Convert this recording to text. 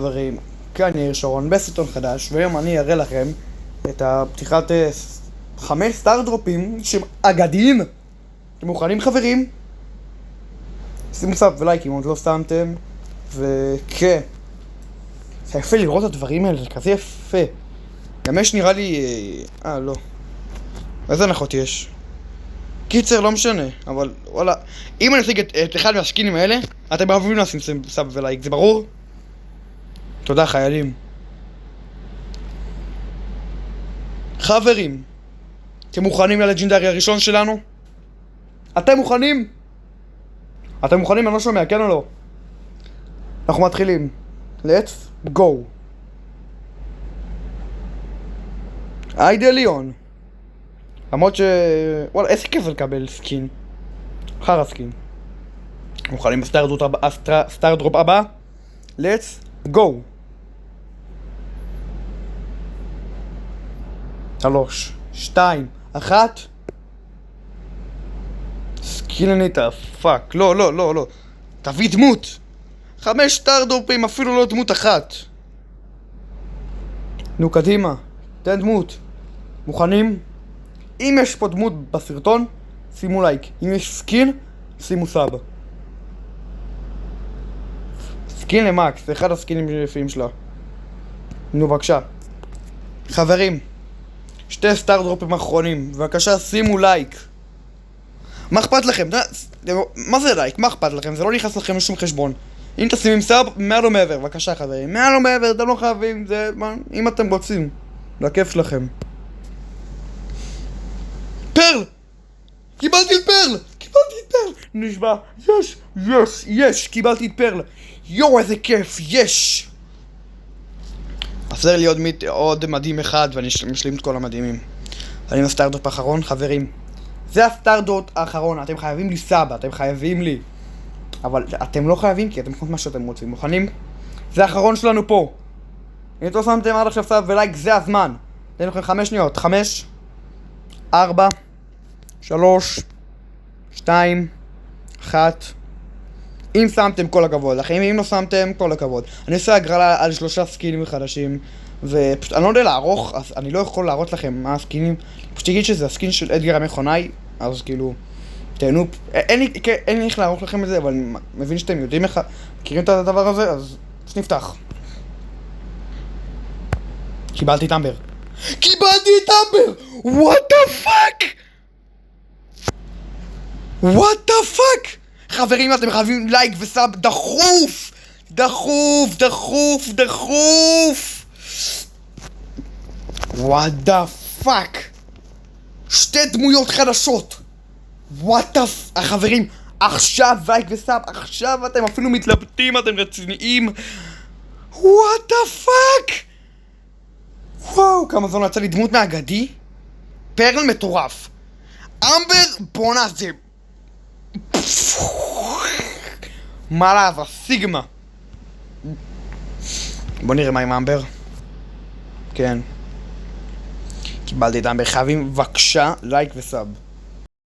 חברים, כאן יאיר שרון בסרטון חדש, והיום אני אראה לכם את הפתיחת 5 סטאר דרופים שהם אגדיים. אתם מוכנים חברים? שימו סאב ולייק אם עוד לא שמתם. וכן, זה יפה לראות את הדברים האלה, זה כזה יפה. גם יש נראה לי... לא, איזה הנחות יש? קיצר, לא משנה, אבל וואלה, אם אני אשיג את אחד מהסקינים האלה, אתם אוהבים לשים סאב ולייק, זה ברור? תודה חיילים. חברים, אתם מוכנים ללג'נדרי הראשון שלנו? אתם מוכנים? אתם מוכנים? אני לא שומע, כן או לא? אנחנו מתחילים. Let's go. איידה ליון. למרות וואלה, איזה כיף לקבל סקין. אחר הסקין. מוכנים בסטאר דרופ הבא? Let's go. 3, 2, 1. סקין הניטה, פאק. לא. תביא דמות. 5 סטאר דרופים, אפילו לא דמות אחת. נו קדימה, תן דמות. מוכנים? אם יש פה דמות בסרטון, שימו לייק. אם יש סקין, שימו סאב. סקין למקס, זה אחד הסקינים היפים שלה. נו בבקשה. חברים, 2 סטאר דרופים אחרונים, בבקשה שימו לייק. מה אכפת לכם? מה זה לייק? מה אכפת לכם? זה לא נכנס לכם לשום חשבון. אם תשימו עם סאב, מעל או מעבר, בבקשה חברים. מעל או מעבר, אתם לא חייבים, זה אם אתם רוצים. זה הכיף שלכם. פרל! קיבלתי את פרל! נשבע, יש, קיבלתי את פרל. יואו, איזה כיף, יש! חסר לי עוד מדהים אחד ואני משלים את כל המדהימים. אני עם הסטארדופ האחרון, חברים. זה הסטארדופ האחרון, אתם חייבים לי סאב, אתם חייבים לי. אבל אתם לא חייבים כי אתם יכולים מה שאתם רוצים. מוכנים? זה האחרון שלנו פה. אם אתם לא שמתם עד עכשיו סאב ולייק, זה הזמן. תן לכם 5 שניות. 5 4 3 2 1. אם שמתם כל הכבוד, אחים, אם לא שמתם כל הכבוד. אני עושה הגרלה על 3 סקינים חדשים, ופשוט אני לא יודע לערוך, אז אני לא יכול להראות לכם מה הסקינים. פשוט תגיד שזה הסקין של אדגר המכונאי, אז כאילו תהנו. אין לי איך לערוך לכם את זה, אבל אני מבין שאתם יודעים איך, מכירים את הדבר הזה, אז נפתח. קיבלתי את אמבר. What the fuck? חברים, אתם חייבים לייק וסאב דחוף. What the fuck? 2 דמויות חדשות. חברים, עכשיו לייק וסאב, עכשיו אתם אפילו מתלבטים, אתם רציניים. What the fuck? וואו, כמה זמן יצא לי דמות מהאגדי? פרל מטורף. אמבר, בונה זה... מה לעז, סיגמה. בוא נראה מה עם אמבר. כן, קיבלתי את אמבר. חייבים בבקשה לייק וסאב.